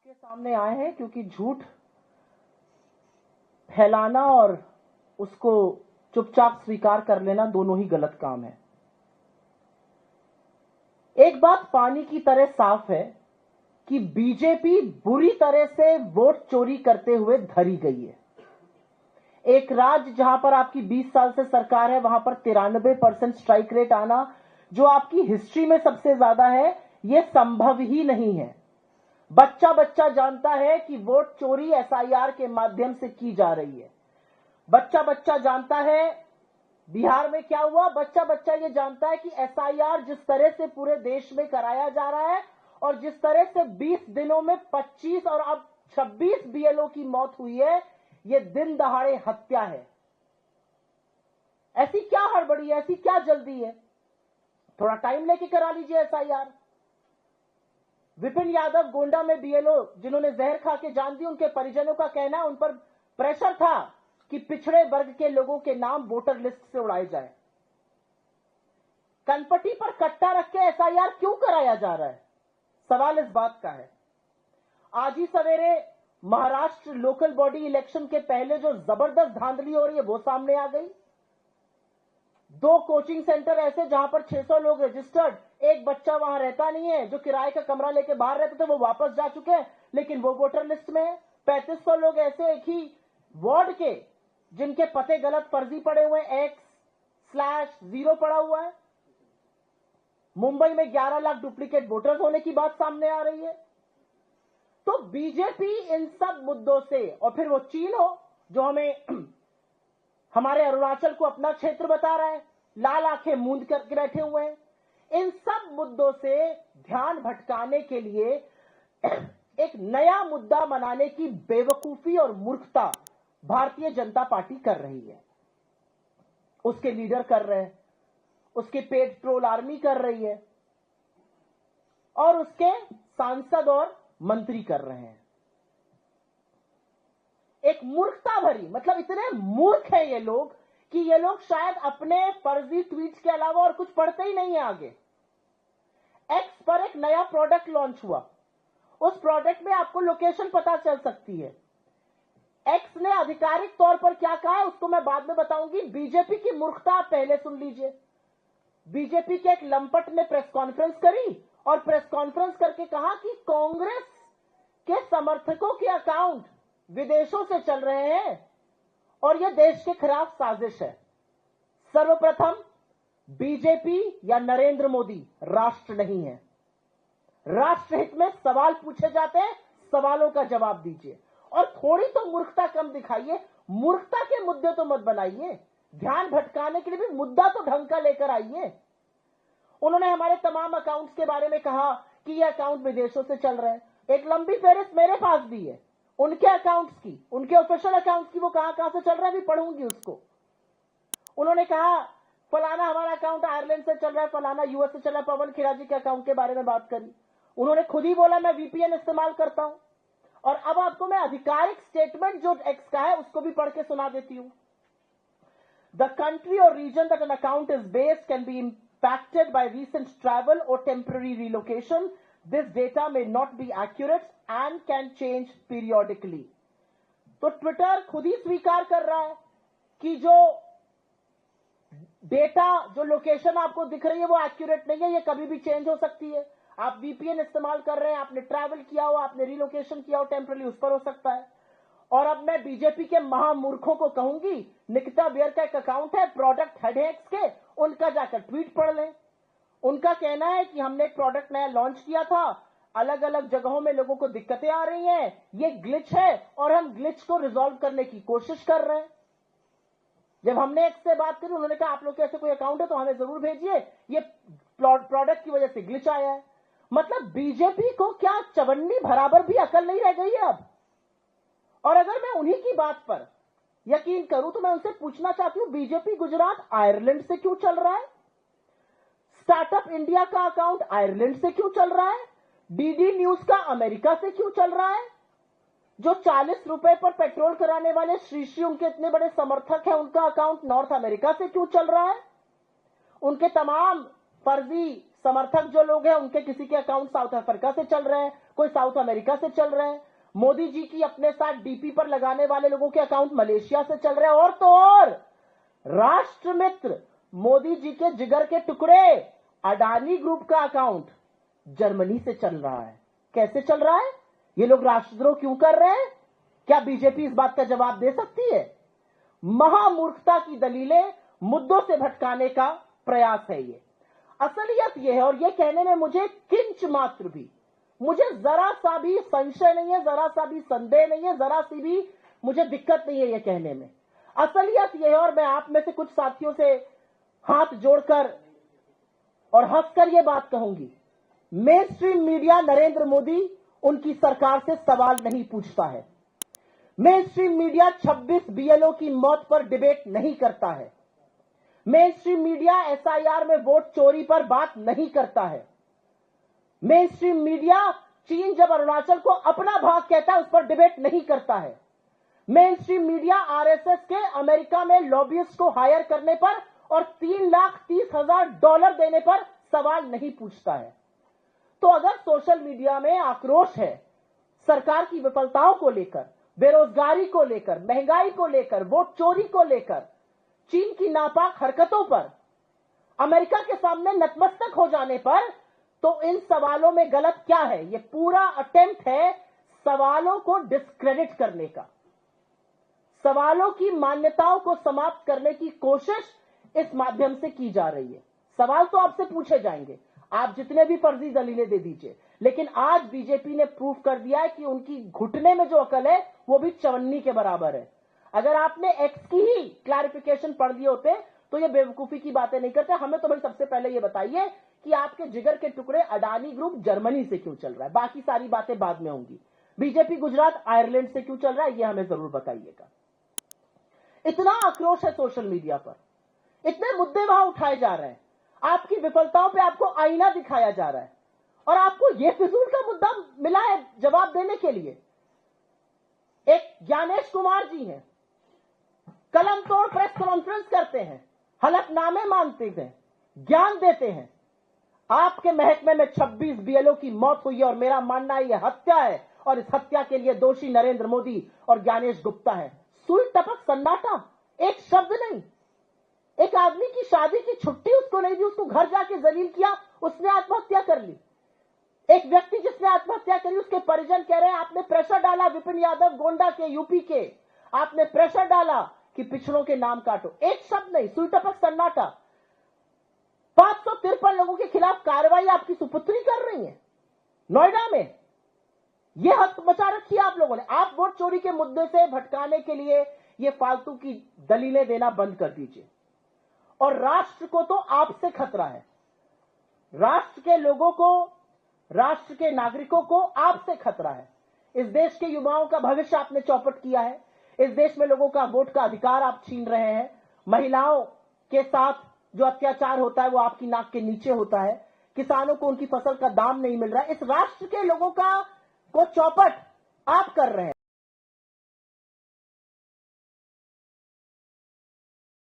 आपके सामने आए हैं क्योंकि झूठ फैलाना और उसको चुपचाप स्वीकार कर लेना दोनों ही गलत काम है। एक बात पानी की तरह साफ है कि बीजेपी बुरी तरह से वोट चोरी करते हुए धरी गई है। एक राज्य जहां पर आपकी 20 साल से सरकार है, वहां पर 93% स्ट्राइक रेट आना, जो आपकी हिस्ट्री में सबसे ज्यादा है, यह संभव ही नहीं है। बच्चा बच्चा जानता है कि वोट चोरी एसआईआर के माध्यम से की जा रही है। बच्चा बच्चा जानता है बिहार में क्या हुआ। बच्चा बच्चा ये जानता है कि एसआईआर जिस तरह से पूरे देश में कराया जा रहा है और जिस तरह से 20 दिनों में 25 और अब 26 बीएलओ की मौत हुई है, ये दिन दहाड़े हत्या है। ऐसी क्या हड़बड़ी है, ऐसी क्या जल्दी है? थोड़ा टाइम लेके करा लीजिए एसआईआर। विपिन यादव गोंडा में बीएलओ जिन्होंने जहर खा के जान दी, उनके परिजनों का कहना है उन पर प्रेशर था कि पिछड़े वर्ग के लोगों के नाम वोटर लिस्ट से उड़ाए जाए। कनपट्टी पर कट्टा रख के एसआईआर क्यों कराया जा रहा है? सवाल इस बात का है। आज ही सवेरे महाराष्ट्र लोकल बॉडी इलेक्शन के पहले जो जबरदस्त धांधली हो रही है वो सामने आ गई। 2 कोचिंग सेंटर ऐसे जहां पर 600 लोग रजिस्टर्ड, एक बच्चा वहां रहता नहीं है, जो किराए का कमरा लेके बाहर रहते थे वो वापस जा चुके हैं, लेकिन वो वोटर लिस्ट में है। 3500 लोग ऐसे एक ही वार्ड के जिनके पते गलत फर्जी पड़े हुए, X/0 पड़ा हुआ है। मुंबई में 11 लाख डुप्लीकेट वोटर्स होने की बात सामने आ रही है। तो बीजेपी इन सब मुद्दों से, और फिर वो चीन हो जो हमें हमारे अरुणाचल को अपना क्षेत्र बता रहा है, लाल आंखें मूंद करके बैठे हुए हैं। इन सब मुद्दों से ध्यान भटकाने के लिए एक नया मुद्दा बनाने की बेवकूफी और मूर्खता भारतीय जनता पार्टी कर रही है। उसके लीडर कर रहे हैं, उसकी पेड ट्रोल आर्मी कर रही है और उसके सांसद और मंत्री कर रहे हैं। एक मूर्खता भरी, मतलब इतने मूर्ख हैं ये लोग कि ये लोग शायद अपने फर्जी ट्वीट के अलावा और कुछ पढ़ते ही नहीं है आगे। एक्स पर एक नया प्रोडक्ट लॉन्च हुआ, उस प्रोडक्ट में आपको लोकेशन पता चल सकती है। एक्स ने आधिकारिक तौर पर क्या कहा है उसको मैं बाद में बताऊंगी। बीजेपी की मूर्खता आप पहले सुन लीजिए। बीजेपी के एक लंपट ने प्रेस कॉन्फ्रेंस करी और प्रेस कॉन्फ्रेंस करके कहा कि कांग्रेस के समर्थकों के अकाउंट विदेशों से चल रहे हैं और यह देश के खिलाफ साजिश है। सर्वप्रथम, बीजेपी या नरेंद्र मोदी राष्ट्र नहीं है। राष्ट्रहित में सवाल पूछे जाते हैं, सवालों का जवाब दीजिए और थोड़ी तो मूर्खता कम दिखाइए। मूर्खता के मुद्दे तो मत बनाइए, ध्यान भटकाने के लिए भी मुद्दा तो ढंग का लेकर आइए। उन्होंने हमारे तमाम अकाउंट्स के बारे में कहा कि ये अकाउंट विदेशों से चल रहे हैं। एक लंबी फेहरिस्त मेरे पास भी है उनके अकाउंट्स की, उनके ऑफिशियल अकाउंट्स की, वो कहां से चल रहा है भी पढ़ूंगी उसको। उन्होंने कहा फलाना हमारा अकाउंट आयरलैंड से चल रहा है, फलाना यूएस से चल रहा है। पवन खिरा जी के अकाउंट के बारे में बात करी, उन्होंने खुद ही बोला मैं वीपीएन इस्तेमाल करता हूं। और अब आपको मैं आधिकारिक स्टेटमेंट जो एक्स का है उसको भी पढ़ के सुना देती हूं। द कंट्री और region that an account is based can be impacted by recent travel or temporary relocation. This data may not be accurate and can change periodically. तो ट्विटर खुद ही स्वीकार कर रहा है कि जो डेटा, जो लोकेशन आपको दिख रही है वो एक्यूरेट नहीं है, ये कभी भी चेंज हो सकती है। आप वीपीएन इस्तेमाल कर रहे हैं, आपने ट्रैवल किया हो, आपने रिलोकेशन किया हो टेम्पररी, उस पर हो सकता है। और अब मैं बीजेपी के महामूर्खों को कहूंगी, निकिता बियर का एक अकाउंट है प्रोडक्ट हेडेक्स के, उनका जाकर ट्वीट पढ़ लें। उनका कहना है कि हमने एक प्रोडक्ट नया लॉन्च किया था, अलग अलग जगहों में लोगों को दिक्कतें आ रही हैं, ये ग्लिच है और हम ग्लिच को रिजॉल्व करने की कोशिश कर रहे हैं। जब हमने एक्स से बात करी, उन्होंने कहा आप लोग के ऐसे कोई अकाउंट है तो हमें जरूर भेजिए, ये प्रोडक्ट की वजह से ग्लिच आया है। मतलब बीजेपी को क्या चवन्नी बराबर भी अकल नहीं रह गई है अब। और अगर मैं उन्हीं की बात पर यकीन करूं तो मैं उनसे पूछना चाहती हूं, बीजेपी गुजरात आयरलैंड से क्यों चल रहा है? स्टार्टअप इंडिया का अकाउंट आयरलैंड से क्यों चल रहा है? डीडी न्यूज का अमेरिका से क्यों चल रहा है? जो 40 रुपए पर पेट्रोल कराने वाले श्री उनके इतने बड़े समर्थक हैं, उनका अकाउंट नॉर्थ अमेरिका से क्यों चल रहा है? उनके तमाम फर्जी समर्थक जो लोग हैं, उनके किसी के अकाउंट साउथ अफ्रीका से चल रहे हैं। कोई साउथ अमेरिका से चल रहे हैं। मोदी जी की अपने साथ डीपी पर लगाने वाले लोगों के अकाउंट मलेशिया से चल रहे हैं। और तो और राष्ट्र मित्र मोदी जी के जिगर के टुकड़े अडानी ग्रुप का अकाउंट जर्मनी से चल रहा है। कैसे चल रहा है? ये लोग राष्ट्रद्रोह क्यों कर रहे हैं? क्या बीजेपी इस बात का जवाब दे सकती है? महामूर्खता की दलीलें, मुद्दों से भटकाने का प्रयास है ये। असलियत यह है, और यह कहने में मुझे किंच मात्र भी, मुझे जरा सा भी संशय नहीं है, जरा सा भी संदेह नहीं है, जरा सी भी मुझे दिक्कत नहीं है यह कहने में। असलियत यह है, और मैं आप में से कुछ साथियों से हाथ जोड़कर और हंसकर यह बात कहूंगी, main stream media Narendra Modi उनकी सरकार से सवाल नहीं पूछता है। मेन स्ट्रीम मीडिया 26 बीएलओ की मौत पर डिबेट नहीं करता है। मेन स्ट्रीम मीडिया एसआईआर में वोट चोरी पर बात नहीं करता है। मेन स्ट्रीम मीडिया चीन जब अरुणाचल को अपना भाग कहता है उस पर डिबेट नहीं करता है। मेन स्ट्रीम मीडिया आरएसएस के अमेरिका में लॉबियस्ट को हायर करने पर और $3,30,000 देने पर सवाल नहीं पूछता है। तो अगर सोशल मीडिया में आक्रोश है सरकार की विफलताओं को लेकर, बेरोजगारी को लेकर, महंगाई को लेकर, वोट चोरी को लेकर, चीन की नापाक हरकतों पर, अमेरिका के सामने नतमस्तक हो जाने पर, तो इन सवालों में गलत क्या है? यह पूरा अटेम्प्ट है सवालों को डिस्क्रेडिट करने का, सवालों की मान्यताओं को समाप्त करने की कोशिश इस माध्यम से की जा रही है। सवाल तो आपसे पूछे जाएंगे, आप जितने भी फर्जी दलीलें दे दीजिए, लेकिन आज बीजेपी ने प्रूव कर दिया है कि उनकी घुटने में जो अकल है वो भी चवन्नी के बराबर है। अगर आपने एक्स की ही क्लैरिफिकेशन पढ़ लिए होते तो ये बेवकूफी की बातें नहीं करते। हमें तो भाई सबसे पहले ये बताइए कि आपके जिगर के टुकड़े अडानी ग्रुप जर्मनी से क्यों चल रहा है? बाकी सारी बातें बाद में होंगी। बीजेपी गुजरात आयरलैंड से क्यों चल रहा है, ये हमें जरूर बताइएगा। इतना आक्रोश है सोशल मीडिया पर, इतने मुद्दे वहां उठाए जा रहे हैं, आपकी विफलताओं पे आपको आईना दिखाया जा रहा है, और आपको यह फिजूल का मुद्दा मिला है जवाब देने के लिए। एक ज्ञानेश कुमार जी हैं, कलम तोड़ प्रेस कॉन्फ्रेंस करते हैं, हलफनामे मानते हैं, ज्ञान देते हैं। आपके महकमे में 26 बीएलओ की मौत हुई है और मेरा मानना है यह हत्या है, और इस हत्या के लिए दोषी नरेंद्र मोदी और ज्ञानेश गुप्ता है। सुई टपक सन्नाटा, एक शब्द नहीं। एक आदमी की शादी की छुट्टी उसको नहीं दी, उसको घर जाके जलील किया, उसने आत्महत्या कर ली। एक व्यक्ति जिसने आत्महत्या करी उसके परिजन कह रहे हैं आपने प्रेशर डाला, विपिन यादव गोंडा के, यूपी के, आपने प्रेशर डाला कि पिछड़ों के नाम काटो। एक शब्द नहीं, सुई टपक सन्नाटा। 553 लोगों के खिलाफ कार्रवाई आपकी सुपुत्री कर रही है नोएडा में। यह हद मचा रखी है आप लोगों ने। आप वोट चोरी के मुद्दे से भटकाने के लिए ये फालतू की दलीलें देना बंद कर दीजिए। और राष्ट्र को तो आपसे खतरा है, राष्ट्र के लोगों को, राष्ट्र के नागरिकों को आपसे खतरा है। इस देश के युवाओं का भविष्य आपने चौपट किया है। इस देश में लोगों का वोट का अधिकार आप छीन रहे हैं। महिलाओं के साथ जो अत्याचार होता है वो आपकी नाक के नीचे होता है। किसानों को उनकी फसल का दाम नहीं मिल रहा है। इस राष्ट्र के लोगों का को चौपट आप कर रहे हैं।